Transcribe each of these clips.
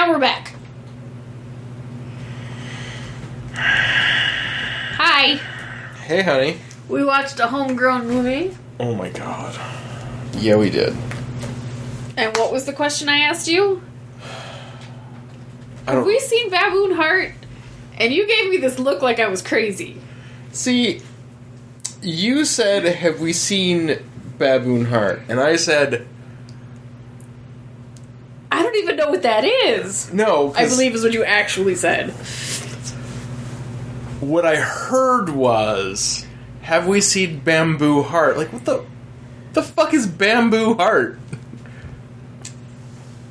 And we're back. Hi. Hey, honey. We watched a homegrown movie. Oh my god. Yeah, we did. And what was the question I asked you? Have we seen Baboon Heart? And you gave me this look like I was crazy. See, you said, have we seen Baboon Heart? And I said... I don't even know what that is. No, I believe is what you actually said. What I heard was, have we seen Bamboo Heart? Like, what the fuck is Bamboo Heart?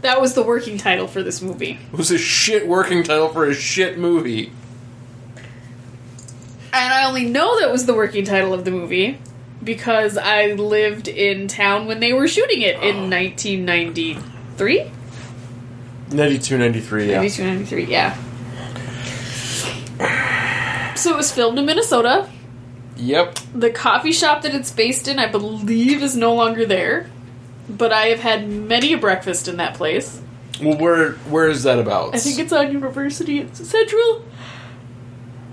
That was the working title for this movie. It was a shit working title for a shit movie. And I only know that was the working title of the movie because I lived in town when they were shooting it in 1993? 92, 93, yeah. 92, 93, yeah. So it was filmed in Minnesota. Yep. The coffee shop that it's based in, I believe, is no longer there. But I have had many a breakfast in that place. Well, where is that about? I think it's on University. It's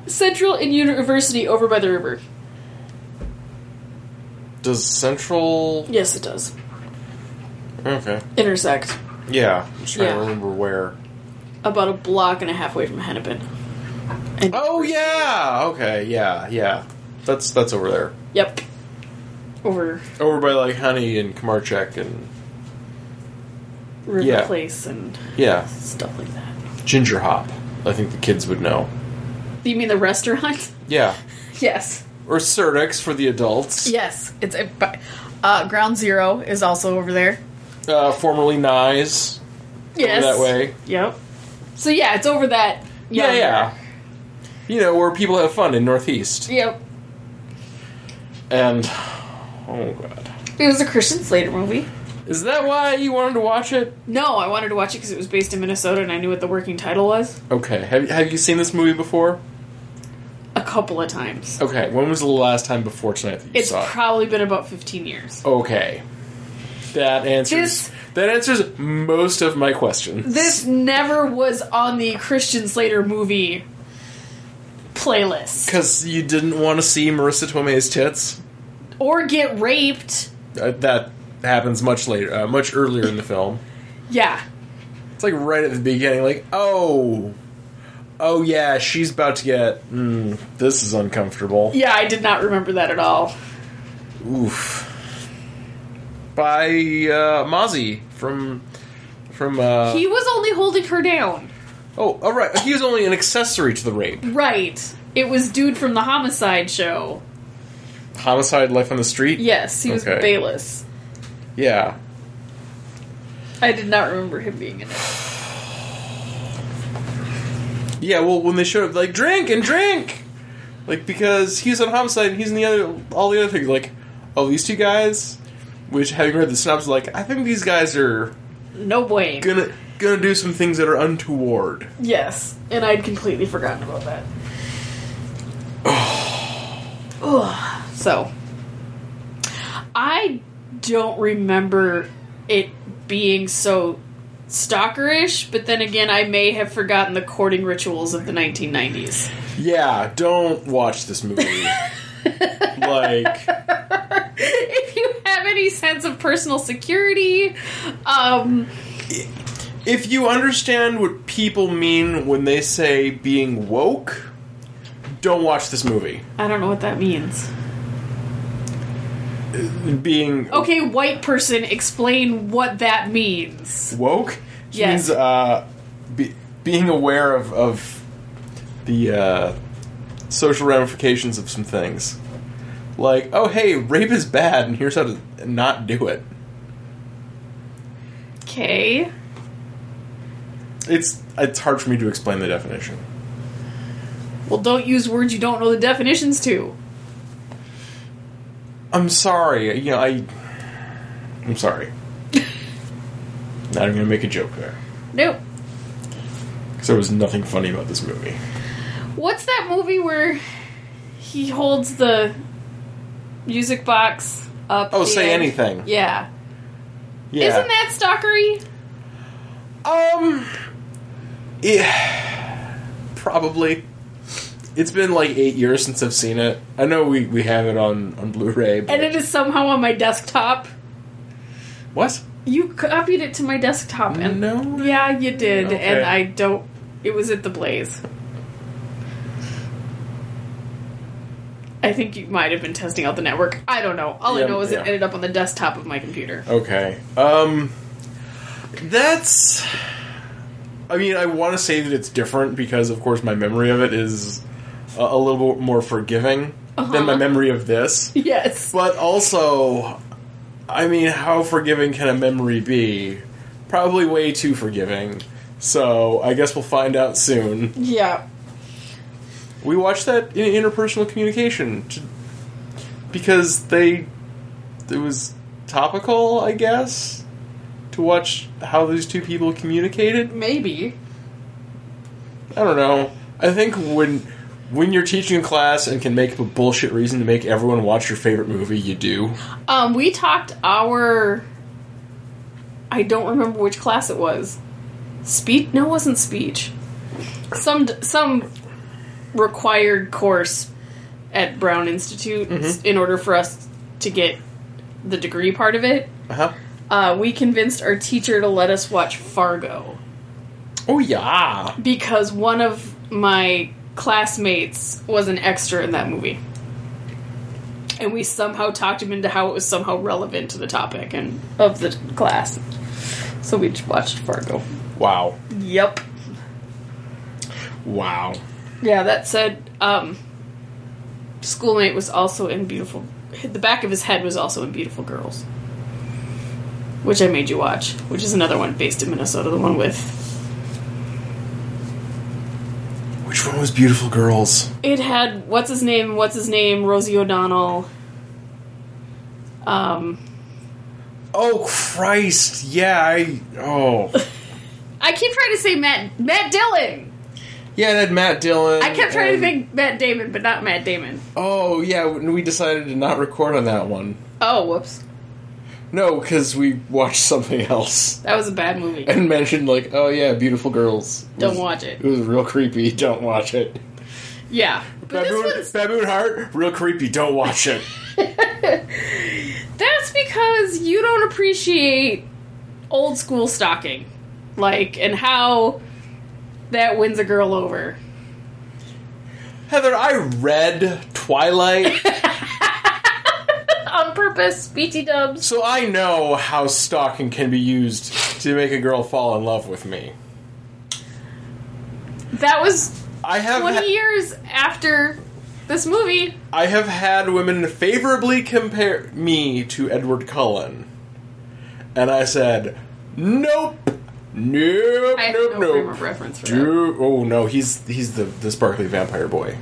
Central and University over by the river. Does Central... Yes, it does. Okay. Intersect. Yeah. I'm just trying to remember where. About a block and a half away from Hennepin. And oh, yeah! Okay, yeah. That's over there. Yep. Over by, like, Honey and Kamarchek and... River Place and stuff like that. Ginger Hop. I think the kids would know. You mean the restaurant? Yeah. Yes. Or Surdix for the adults. Yes. It's Ground Zero is also over there. Formerly Nyes. Yes. Over that way. Yep. So yeah, it's over that. Yeah. You know, where people have fun in Northeast. Yep. And... oh, God. It was a Christian Slayter movie. Is that why you wanted to watch it? No, I wanted to watch it because it was based in Minnesota and I knew what the working title was. Okay. Have you seen this movie before? A couple of times. Okay. When was the last time before tonight that you saw it? It's probably been about 15 years. Okay. That answers most of my questions. This never was on the Christian Slayter movie playlist. Because you didn't want to see Marisa Tomei's tits? Or get raped. That happens much later, much earlier in the film. Yeah. It's like right at the beginning, like, oh yeah, she's about to get, this is uncomfortable. Yeah, I did not remember that at all. Oof. By Mozzie from he was only holding her down. Oh, all right. He was only an accessory to the rape. Right. It was dude from the Homicide show. Homicide: Life on the Street? Yes, he was Bayless. Yeah. I did not remember him being in it. Yeah, well, when they showed up, like, drink! Like, because he's on Homicide and he's in all the other things. Like, oh, these two guys, which, having read the synopsis, like, I think these guys are... no way. Gonna do some things that are untoward. Yes, and I'd completely forgotten about that. So, I don't remember it being so stalkerish, but then again, I may have forgotten the courting rituals of the 1990s. Yeah, don't watch this movie. Like... if you have any sense of personal security, if you understand what people mean when they say being woke, don't watch this movie. I don't know what that means. Being... okay, white person, explain what that means. Woke? Yes. Means, being aware of the social ramifications of some things. Like, oh hey, rape is bad, and here's how to not do it. Okay. It's hard for me to explain the definition. Well, don't use words you don't know the definitions to. I'm sorry. You know, I'm sorry. Not even gonna make a joke there. Nope. Because there was nothing funny about this movie. What's that movie where he holds the music box up? Oh, Say end? Anything. Yeah. Yeah. Isn't that stalkery? Probably. It's been like 8 years since I've seen it. I know we have it on Blu-ray. But... And it is somehow on my desktop. What? You copied it to my desktop. And no. Yeah, you did. Okay. And I don't... It was at the Blaze. I think you might have been testing out the network. I don't know. All I know is it ended up on the desktop of my computer. Okay. That's... I mean, I want to say that it's different because, of course, my memory of it is a little bit more forgiving than my memory of this. Yes. But also, I mean, how forgiving can a memory be? Probably way too forgiving. So, I guess we'll find out soon. Yeah. We watched that in interpersonal communication because it was topical, I guess, to watch how these two people communicated. Maybe. I don't know. I think when you're teaching a class and can make up a bullshit reason to make everyone watch your favorite movie, you do. We talked I don't remember which class it was. Speech? No, it wasn't speech. Some required course at Brown Institute in order for us to get the degree part of it. We convinced our teacher to let us watch Fargo. Oh, yeah. Because one of my classmates was an extra in that movie. And we somehow talked him into how it was somehow relevant to the topic and of the class. So we watched Fargo. Wow. Yep. Wow. Yeah, that said, schoolmate was also in Beautiful... The back of his head was also in Beautiful Girls. Which I made you watch. Which is another one based in Minnesota. The one with... Which one was Beautiful Girls? It had... What's his name? Rosie O'Donnell. Oh, Christ. Yeah, I keep trying to say Matt Dillon! Yeah, it had Matt Dillon. I kept trying to think Matt Damon, but not Matt Damon. Oh, yeah, we decided to not record on that one. Oh, whoops. No, because we watched something else. That was a bad movie. And mentioned, like, oh yeah, Beautiful Girls. Don't watch it. It was real creepy. Don't watch it. Yeah. Baboon Heart, real creepy. Don't watch it. That's because you don't appreciate old school stalking. Like, and how that wins a girl over. Heather, I read Twilight. On purpose, BT dubs. So I know how stalking can be used to make a girl fall in love with me. That was 20 years after this movie. I have had women favorably compare me to Edward Cullen. And I said, nope. Nope, I have nope, no nope. frame of reference for that. Oh no, he's the sparkly vampire boy.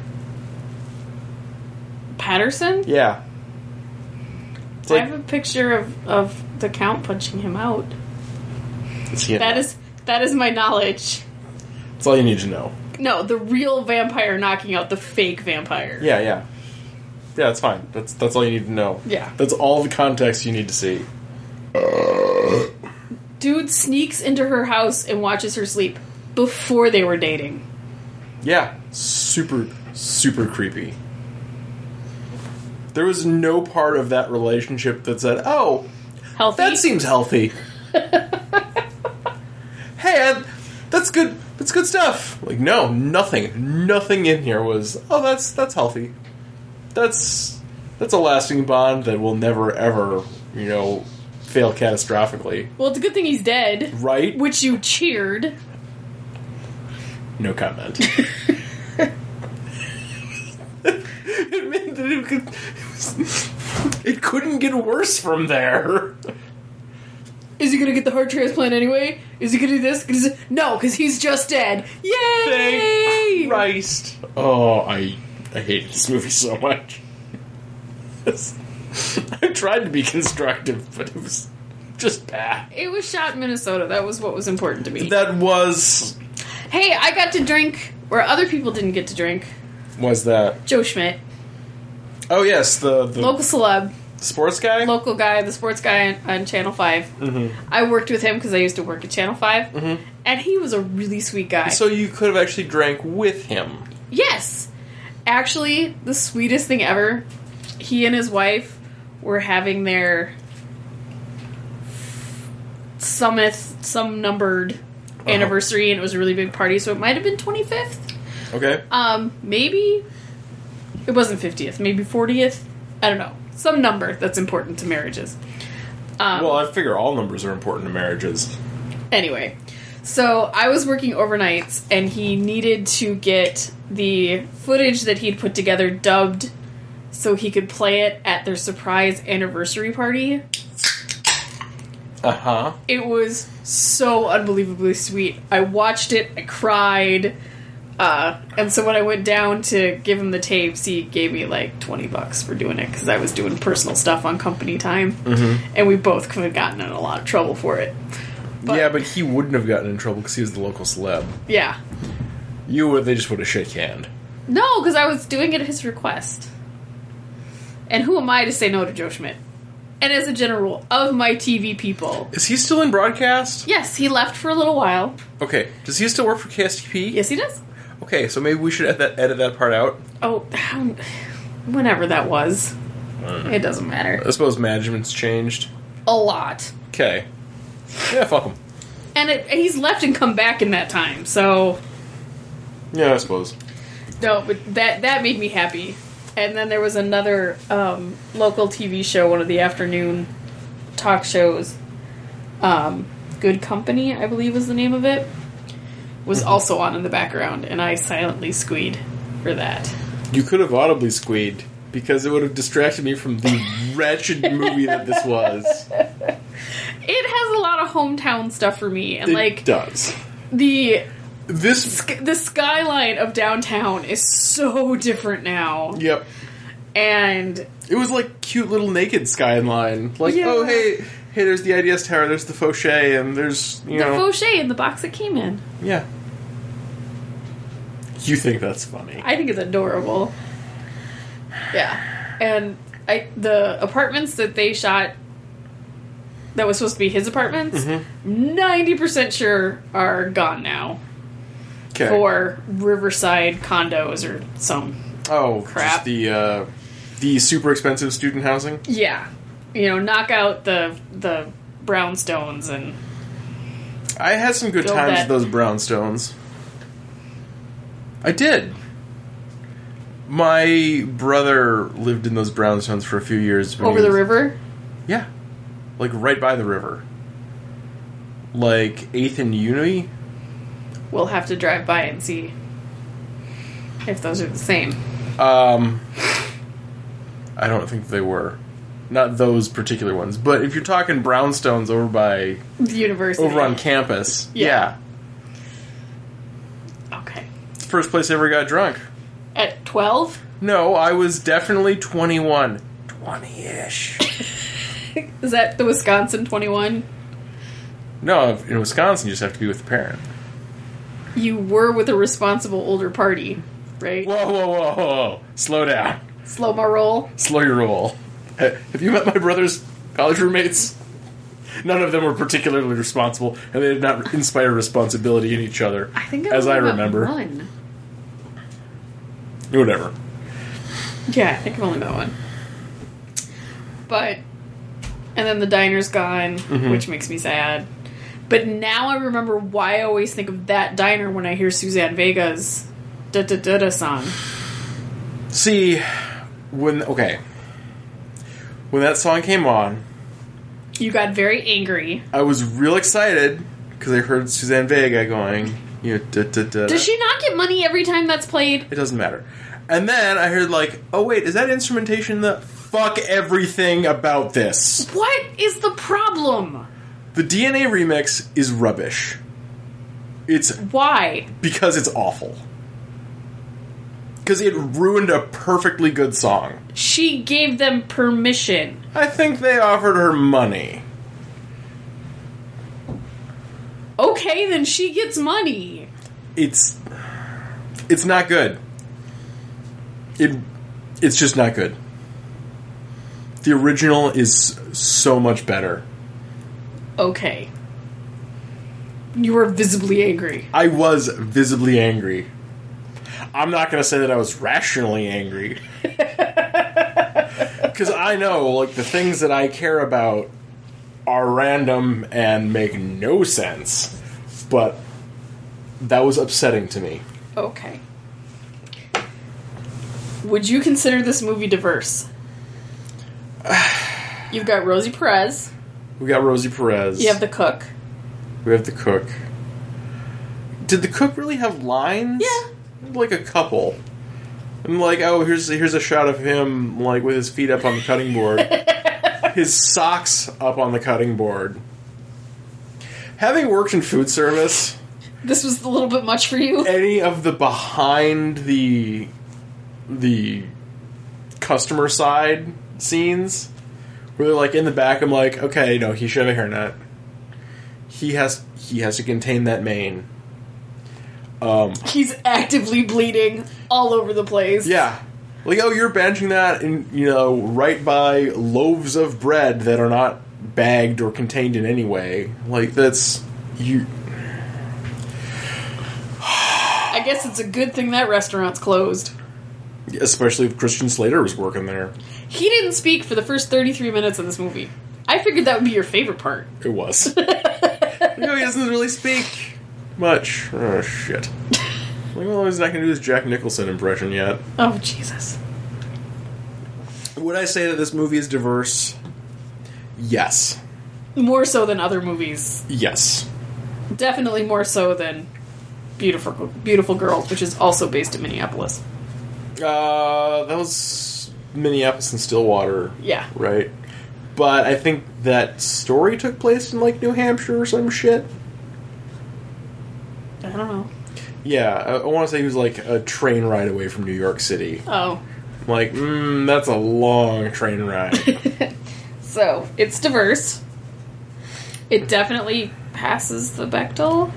Patterson? Yeah. I have a picture of the Count punching him out. That is my knowledge. That's all you need to know. No, the real vampire knocking out the fake vampire. Yeah. Yeah, that's fine. That's all you need to know. Yeah. That's all the context you need to see. Dude sneaks into her house and watches her sleep before they were dating. Yeah. Super, super creepy. There was no part of that relationship that said, oh, healthy? That seems healthy. Hey, that's good. That's good stuff. Like, no, nothing in here was, oh, that's healthy. That's a lasting bond that will never, ever, fail catastrophically. Well, it's a good thing he's dead. Right? Which you cheered. No comment. It meant that it couldn't get worse from there. Is he gonna get the heart transplant anyway? Is he gonna do this? No, because he's just dead. Yay! Thank Christ. Oh, I hate this movie so much. I tried to be constructive, but it was just bad. It was shot in Minnesota. That was what was important to me. That was... Hey, I got to drink where other people didn't get to drink. Was that? Joe Schmidt. Oh, yes, the local celeb. Sports guy? Local guy, the sports guy on Channel 5. Mm-hmm. I worked with him because I used to work at Channel 5. Mm-hmm. And he was a really sweet guy. So you could have actually drank with him. Yes! Actually, the sweetest thing ever, he and his wife were having their some numbered anniversary, and it was a really big party, so it might have been 25th. Okay. Maybe it wasn't 50th, maybe 40th. I don't know. Some number that's important to marriages. Well, I figure all numbers are important to marriages. Anyway, so I was working overnights, and he needed to get the footage that he'd put together dubbed so he could play it at their surprise anniversary party. Uh-huh. It was so unbelievably sweet. I watched it, I cried, and so when I went down to give him the tapes, he gave me like $20 for doing it, because I was doing personal stuff on company time, and we both could have gotten in a lot of trouble for it. But he wouldn't have gotten in trouble because he was the local celeb. Yeah. They just would have shake hand. No, because I was doing it at his request. And who am I to say no to Joe Schmidt? And as a general rule, of my TV people... Is he still in broadcast? Yes, he left for a little while. Okay. Does he still work for KSTP? Yes, he does. Okay, so maybe we should edit that part out. Oh, whenever that was. It doesn't matter. I suppose management's changed. A lot. Okay. Yeah, fuck him. And he's left and come back in that time, so... Yeah, I suppose. No, but that made me happy. And then there was another local TV show, one of the afternoon talk shows. Good Company, I believe was the name of it. Was also on in the background, and I silently squeed for that. You could have audibly squeed, because it would have distracted me from the wretched movie that this was. It has a lot of hometown stuff for me, and it does. The skyline of downtown is so different now. Yep. And it was like cute little naked skyline. Like, oh hey, there's the IDS Tower, there's the Fauché, and there's the Fauché in the box it came in. Yeah. You think that's funny? I think it's adorable. Yeah. And the apartments that they shot that was supposed to be his apartments, 90% sure are gone now. Okay. For Riverside condos or some crap. Just the super expensive student housing? Yeah. Knock out the brownstones and... I had some good times with those brownstones. I did. My brother lived in those brownstones for a few years. Over the river? Yeah. Like, right by the river. Like, 8th and Unity? We'll have to drive by and see if those are the same. I don't think they were. Not those particular ones. But if you're talking brownstones over by... the university. Over on campus. Yeah. Okay. It's the first place I ever got drunk. At 12? No, I was definitely 21. 20-ish. Is that the Wisconsin 21? No, in Wisconsin you just have to be with the parent. You were with a responsible older party, right? Whoa. Slow down. Slow my roll? Slow your roll. Have you met my brother's college roommates? None of them were particularly responsible, and they did not inspire responsibility in each other, I think as I remember. One. Whatever. Yeah, I think I've only met one. But... And then the diner's gone, which makes me sad. But now I remember why I always think of that diner when I hear Suzanne Vega's da-da-da-da song. See, when that song came on... You got very angry. I was real excited, because I heard Suzanne Vega going, da-da-da-da. Does she not get money every time that's played? It doesn't matter. And then I heard oh wait, is that instrumentation fuck everything about this? What is the problem? The DNA remix is rubbish. Why? Because it's awful. Because it ruined a perfectly good song. She gave them permission. I think they offered her money. Okay, then she gets money. It's not good. It's just not good. The original is so much better. Okay. You were visibly angry. I was visibly angry. I'm not going to say that I was rationally angry. Because I know, like, the things that I care about are random and make no sense. But that was upsetting to me. Okay. Would you consider this movie diverse? You've got Rosie Perez. We got Rosie Perez. You have the cook. We have the cook. Did the cook really have lines? Yeah. Like a couple. I'm like, oh, here's a shot of him, like, with his feet up on the cutting board. His socks up on the cutting board. Having worked in food service... This was a little bit much for you? Any of the behind the customer side scenes, where they're, like, in the back, I'm like, okay, no, he should have a hairnet. He has to contain that mane. He's actively bleeding all over the place. Yeah. Like, oh, you're benching that in, right by loaves of bread that are not bagged or contained in any way. Like, that's... you. I guess it's a good thing that restaurant's closed. Especially if Christian Slayter was working there. He didn't speak for the first 33 minutes of this movie. I figured that would be your favorite part. It was. He doesn't really speak much. Oh, shit. Like, well, he's not going to do his Jack Nicholson impression yet. Oh, Jesus. Would I say that this movie is diverse? Yes. More so than other movies. Yes. Definitely more so than Beautiful Girls, which is also based in Minneapolis. That was Minneapolis and Stillwater. Yeah. Right? But I think that story took place in, like, New Hampshire or some shit. I don't know. Yeah, I want to say he was, like, a train ride away from New York City. Oh. Like, that's a long train ride. So, it's diverse. It definitely passes the Bechdel.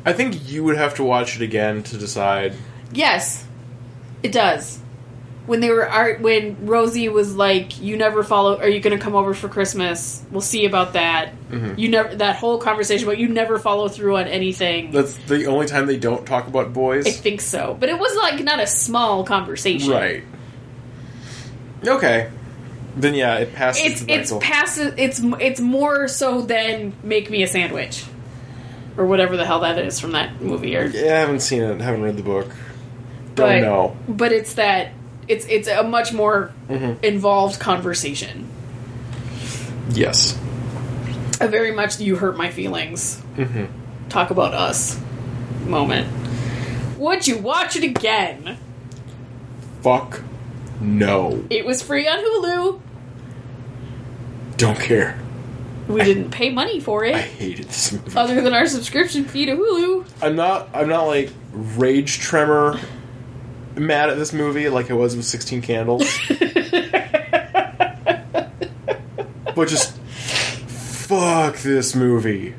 I think you would have to watch it again to decide. Yes, it does. When when Rosie was like, "You never follow. Are you going to come over for Christmas? We'll see about that." Mm-hmm. That whole conversation about you never follow through on anything. That's the only time they don't talk about boys. I think so, but it was like not a small conversation, right? Okay, then yeah, it passes. It's more so than Make Me a Sandwich, or whatever the hell that is from that movie. Or yeah, I haven't seen it. Haven't read the book. Don't know. But it's that. It's a much more involved conversation. Yes. A very much you hurt my feelings. Talk about us moment. Would you watch it again? Fuck no. It was free on Hulu. Don't care. We didn't pay money for it. I hated this movie. Other than our subscription fee to Hulu. I'm not like rage tremor mad at this movie like I was with 16 Candles. But just fuck this movie.